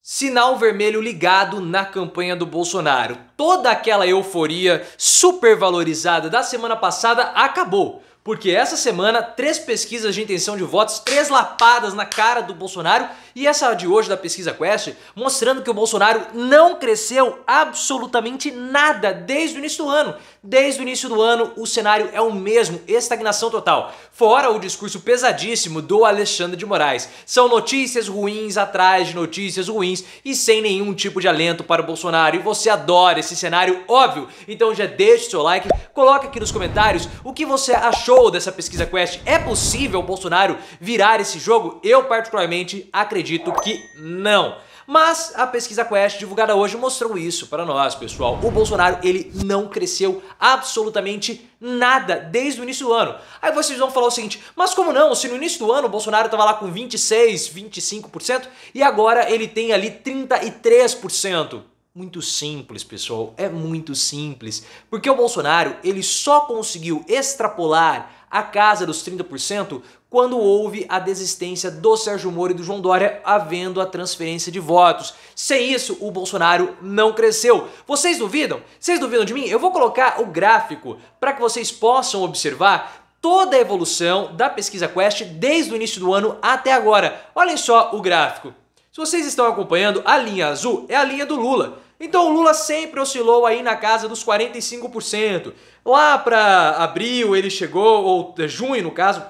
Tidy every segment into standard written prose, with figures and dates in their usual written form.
Sinal vermelho ligado na campanha do Bolsonaro. Toda aquela euforia supervalorizada da semana passada acabou. Porque essa semana, 3 pesquisas de intenção de votos, 3 lapadas na cara do Bolsonaro e essa de hoje da pesquisa Quest, mostrando que o Bolsonaro não cresceu absolutamente nada desde o início do ano. Desde o início do ano, o cenário é o mesmo, estagnação total. Fora o discurso pesadíssimo do Alexandre de Moraes. São notícias ruins atrás de notícias ruins e sem nenhum tipo de alento para o Bolsonaro. E você adora esse cenário, óbvio. Então já deixa o seu like, coloca aqui nos comentários o que você achou dessa pesquisa Quest. É possível o Bolsonaro virar esse jogo? Eu particularmente acredito que não. Mas a pesquisa Quest divulgada hoje mostrou isso para nós, pessoal. O Bolsonaro, ele não cresceu absolutamente nada desde o início do ano. Aí vocês vão falar o seguinte, mas como não? Se no início do ano o Bolsonaro estava lá com 26, 25% e agora ele tem ali 33%. Muito simples, pessoal, é muito simples. Porque o Bolsonaro, ele só conseguiu extrapolar a casa dos 30% quando houve a desistência do Sérgio Moro e do João Dória, havendo a transferência de votos. Sem isso, o Bolsonaro não cresceu. Vocês duvidam? Vocês duvidam de mim? Eu vou colocar o gráfico para que vocês possam observar toda a evolução da pesquisa Quest desde o início do ano até agora. Olhem só o gráfico. Se vocês estão acompanhando, a linha azul é a linha do Lula. Então o Lula sempre oscilou aí na casa dos 45%. Lá para abril ele chegou, ou junho no caso,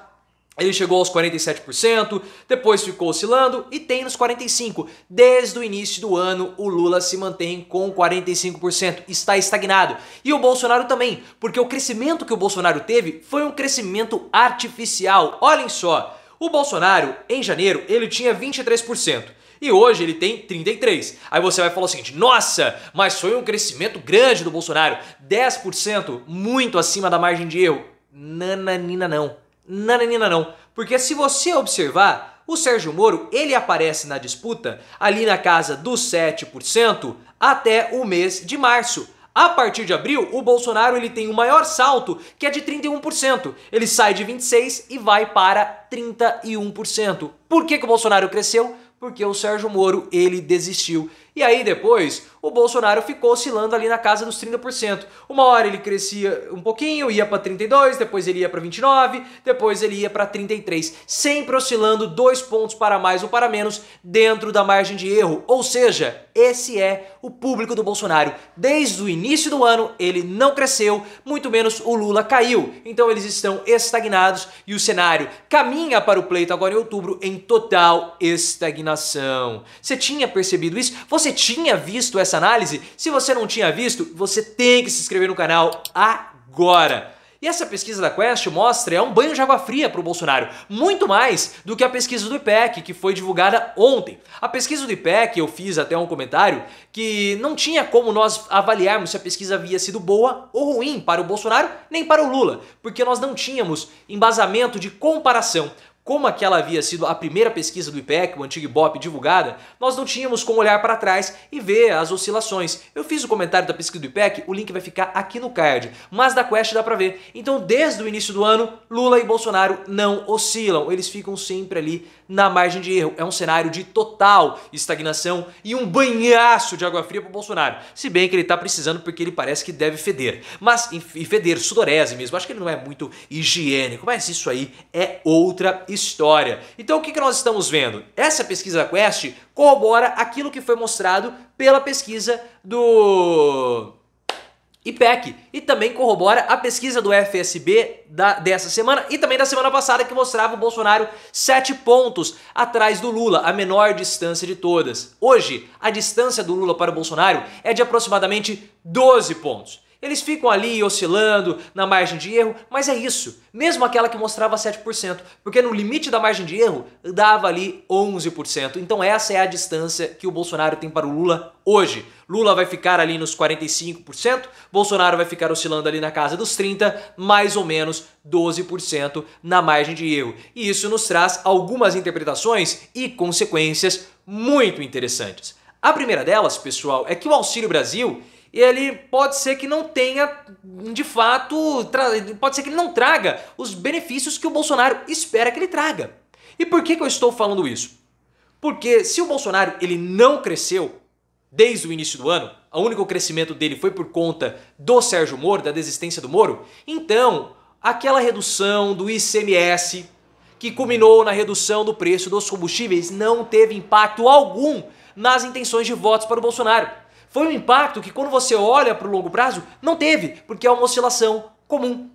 ele chegou aos 47%, depois ficou oscilando e tem nos 45%. Desde o início do ano o Lula se mantém com 45%, está estagnado. E o Bolsonaro também, porque o crescimento que o Bolsonaro teve foi um crescimento artificial. Olhem só, o Bolsonaro em janeiro ele tinha 23%. E hoje ele tem 33%. Aí você vai falar o seguinte, nossa, mas foi um crescimento grande do Bolsonaro, 10%, muito acima da margem de erro. Nananina não, nananina não. Porque se você observar, o Sérgio Moro, ele aparece na disputa ali na casa dos 7% até o mês de março. A partir de abril, o Bolsonaro ele tem o maior salto, que é de 31%. Ele sai de 26% e vai para 31%. Por que o Bolsonaro cresceu? Porque o Sérgio Moro, ele desistiu. E aí depois, o Bolsonaro ficou oscilando ali na casa dos 30%. Uma hora ele crescia um pouquinho, ia para 32%, depois ele ia para 29%, depois ele ia para 33%. Sempre oscilando 2 pontos para mais ou para menos dentro da margem de erro. Ou seja, esse é o público do Bolsonaro. Desde o início do ano, ele não cresceu, muito menos o Lula caiu. Então eles estão estagnados e o cenário caminha para o pleito agora em outubro em total estagnação. Você tinha percebido isso? Você tinha visto essa análise? Se você não tinha visto, você tem que se inscrever no canal agora. E essa pesquisa da Quest mostra, é um banho de água fria para o Bolsonaro, muito mais do que a pesquisa do IPEC, que foi divulgada ontem. A pesquisa do IPEC, eu fiz até um comentário, que não tinha como nós avaliarmos se a pesquisa havia sido boa ou ruim para o Bolsonaro, nem para o Lula, porque nós não tínhamos embasamento de comparação. Como aquela havia sido a primeira pesquisa do IPEC, o antigo Ibope, divulgada, nós não tínhamos como olhar para trás e ver as oscilações. Eu fiz o comentário da pesquisa do IPEC, o link vai ficar aqui no card, mas da Quest dá para ver. Então, desde o início do ano, Lula e Bolsonaro não oscilam, eles ficam sempre ali na margem de erro. É um cenário de total estagnação e um banhaço de água fria para o Bolsonaro. Se bem que ele está precisando porque ele parece que deve feder. Mas, e feder, sudorese mesmo, acho que ele não é muito higiênico, mas isso aí é outra história. Então o que nós estamos vendo? Essa pesquisa da Quest corrobora aquilo que foi mostrado pela pesquisa do IPEC e também corrobora a pesquisa do FSB dessa semana e também da semana passada, que mostrava o Bolsonaro 7 pontos atrás do Lula, a menor distância de todas. Hoje, a distância do Lula para o Bolsonaro é de aproximadamente 12 pontos. Eles ficam ali oscilando na margem de erro, mas é isso, mesmo aquela que mostrava 7%, porque no limite da margem de erro dava ali 11%. Então essa é a distância que o Bolsonaro tem para o Lula hoje. Lula vai ficar ali nos 45%, Bolsonaro vai ficar oscilando ali na casa dos 30%, mais ou menos 12% na margem de erro. E isso nos traz algumas interpretações e consequências muito interessantes. A primeira delas, pessoal, é que o Auxílio Brasil ele pode ser que não tenha, de fato, pode ser que ele não traga os benefícios que o Bolsonaro espera que ele traga. E por que eu estou falando isso? Porque se o Bolsonaro ele não cresceu desde o início do ano, o único crescimento dele foi por conta do Sérgio Moro, da desistência do Moro, então aquela redução do ICMS que culminou na redução do preço dos combustíveis não teve impacto algum nas intenções de votos para o Bolsonaro. Foi um impacto que quando você olha para o longo prazo, não teve, porque é uma oscilação comum.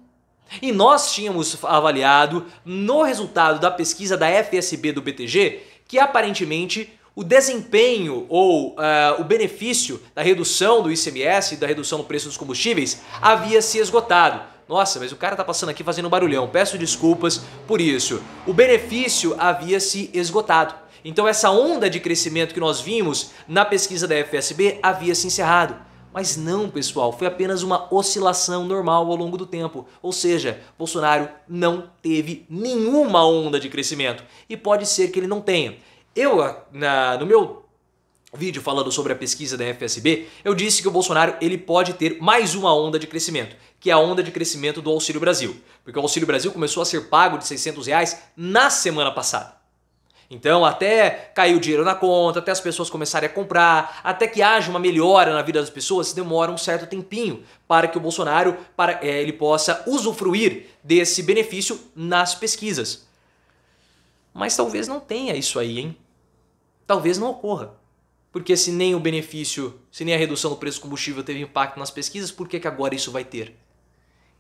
E nós tínhamos avaliado no resultado da pesquisa da FSB do BTG que aparentemente o desempenho ou o benefício da redução do ICMS e da redução do preço dos combustíveis havia se esgotado. Nossa, mas o cara tá passando aqui fazendo barulhão, peço desculpas por isso. O benefício havia se esgotado. Então essa onda de crescimento que nós vimos na pesquisa da FSB havia se encerrado. Mas não, pessoal, foi apenas uma oscilação normal ao longo do tempo. Ou seja, Bolsonaro não teve nenhuma onda de crescimento. E pode ser que ele não tenha. No meu vídeo falando sobre a pesquisa da FSB, eu disse que o Bolsonaro ele pode ter mais uma onda de crescimento, que é a onda de crescimento do Auxílio Brasil. Porque o Auxílio Brasil começou a ser pago de R$600 na semana passada. Então até cair o dinheiro na conta, até as pessoas começarem a comprar, até que haja uma melhora na vida das pessoas, demora um certo tempinho para que o Bolsonaro ele possa usufruir desse benefício nas pesquisas. Mas talvez não tenha isso aí, hein? Talvez não ocorra. Porque se nem o benefício, se nem a redução do preço do combustível teve impacto nas pesquisas, por que agora isso vai ter?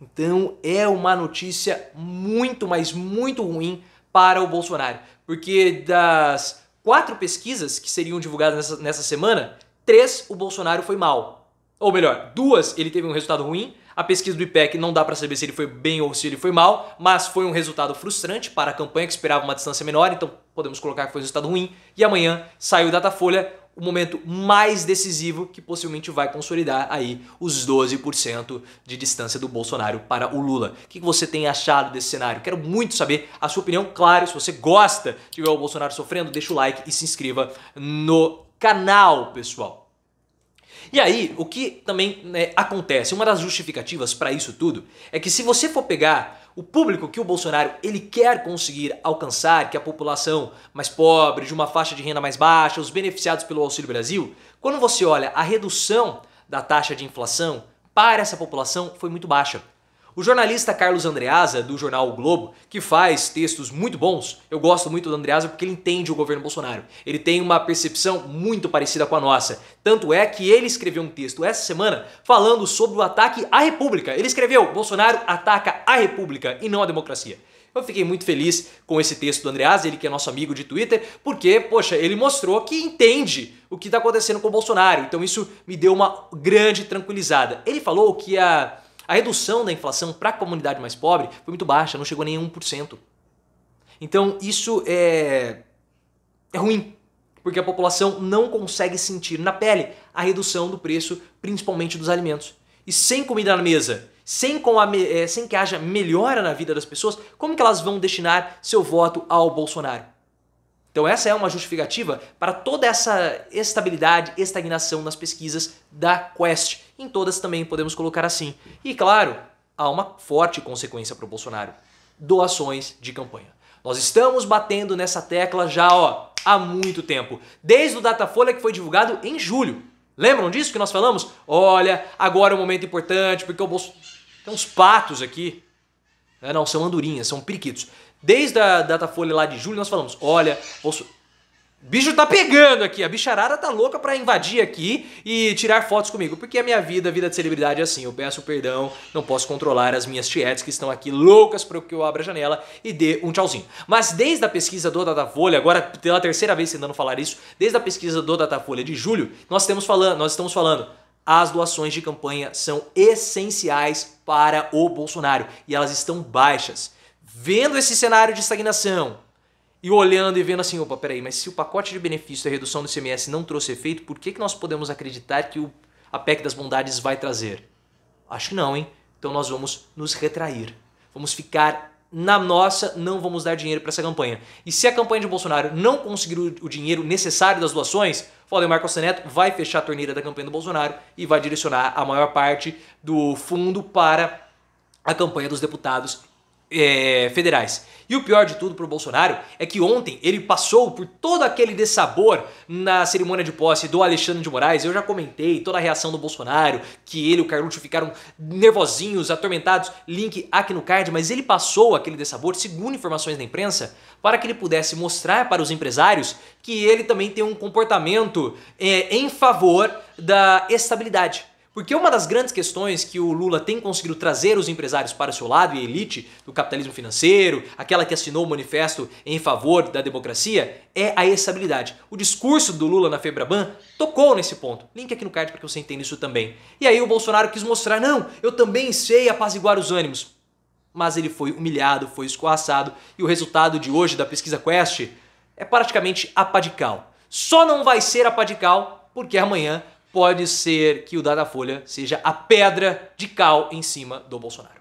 Então é uma notícia muito, mas muito ruim para o Bolsonaro. Porque das 4 pesquisas que seriam divulgadas nessa semana, 3 o Bolsonaro foi mal. Ou melhor, 2 ele teve um resultado ruim. A pesquisa do IPEC não dá para saber se ele foi bem ou se ele foi mal, mas foi um resultado frustrante para a campanha que esperava uma distância menor, então podemos colocar que foi um resultado ruim. E amanhã saiu o Datafolha, o momento mais decisivo que possivelmente vai consolidar aí os 12% de distância do Bolsonaro para o Lula. O que você tem achado desse cenário? Quero muito saber a sua opinião. Claro, se você gosta de ver o Bolsonaro sofrendo, deixa o like e se inscreva no canal, pessoal. E aí, o que também acontece, uma das justificativas para isso tudo, é que se você for pegar o público que o Bolsonaro ele quer conseguir alcançar, que é a população mais pobre, de uma faixa de renda mais baixa, os beneficiados pelo Auxílio Brasil, quando você olha a redução da taxa de inflação para essa população foi muito baixa. O jornalista Carlos Andreasa, do jornal O Globo, que faz textos muito bons, eu gosto muito do Andreasa porque ele entende o governo Bolsonaro. Ele tem uma percepção muito parecida com a nossa. Tanto é que ele escreveu um texto essa semana falando sobre o ataque à República. Ele escreveu: Bolsonaro ataca a República e não a democracia. Eu fiquei muito feliz com esse texto do Andreasa, ele que é nosso amigo de Twitter, porque, poxa, ele mostrou que entende o que está acontecendo com o Bolsonaro. Então isso me deu uma grande tranquilizada. Ele falou que a redução da inflação para a comunidade mais pobre foi muito baixa, não chegou nem a 1%. Então isso é ruim, porque a população não consegue sentir na pele a redução do preço, principalmente dos alimentos. E sem comida na mesa, sem que haja melhora na vida das pessoas, como que elas vão destinar seu voto ao Bolsonaro? Então essa é uma justificativa para toda essa estabilidade, estagnação nas pesquisas da Quest. Em todas também podemos colocar assim. E claro, há uma forte consequência para o Bolsonaro: doações de campanha. Nós estamos batendo nessa tecla já há muito tempo. Desde o Datafolha, que foi divulgado em julho. Lembram disso que nós falamos? Olha, agora é um momento importante porque o Bolsonaro... Tem uns patos aqui. Não, são andorinhas, são periquitos. Desde a Datafolha lá de julho nós falamos: olha, o bicho tá pegando aqui, a bicharada tá louca pra invadir aqui e tirar fotos comigo, porque a minha vida, a vida de celebridade é assim, eu peço perdão, não posso controlar as minhas tietes que estão aqui loucas para que eu abra a janela e dê um tchauzinho. Mas desde a pesquisa do Datafolha, agora pela terceira vez tentando falar isso, desde a pesquisa do Datafolha de julho, nós estamos falando, as doações de campanha são essenciais para o Bolsonaro e elas estão baixas. Vendo esse cenário de estagnação e olhando e vendo assim: opa, peraí, mas se o pacote de benefício da redução do ICMS não trouxe efeito, por que nós podemos acreditar que a PEC das bondades vai trazer? Acho que não, hein? Então nós vamos nos retrair. Vamos ficar na nossa, não vamos dar dinheiro para essa campanha. E se a campanha de Bolsonaro não conseguir o dinheiro necessário das doações, Valdemar Costa Neto vai fechar a torneira da campanha do Bolsonaro e vai direcionar a maior parte do fundo para a campanha dos deputados federais. E o pior de tudo para o Bolsonaro é que ontem ele passou por todo aquele dessabor na cerimônia de posse do Alexandre de Moraes. Eu já comentei toda a reação do Bolsonaro, que ele e o Carluxo ficaram nervosinhos, atormentados, link aqui no card, mas ele passou aquele dessabor, segundo informações da imprensa, para que ele pudesse mostrar para os empresários que ele também tem um comportamento em favor da estabilidade. Porque uma das grandes questões que o Lula tem conseguido trazer os empresários para o seu lado e a elite do capitalismo financeiro, aquela que assinou o manifesto em favor da democracia, é a estabilidade. O discurso do Lula na Febraban tocou nesse ponto. Link aqui no card para que você entenda isso também. E aí o Bolsonaro quis mostrar, não, eu também sei apaziguar os ânimos. Mas ele foi humilhado, foi escorraçado e o resultado de hoje da pesquisa Quest é praticamente apadical. Só não vai ser apadical porque amanhã pode ser que o Datafolha seja a pedra de cal em cima do Bolsonaro.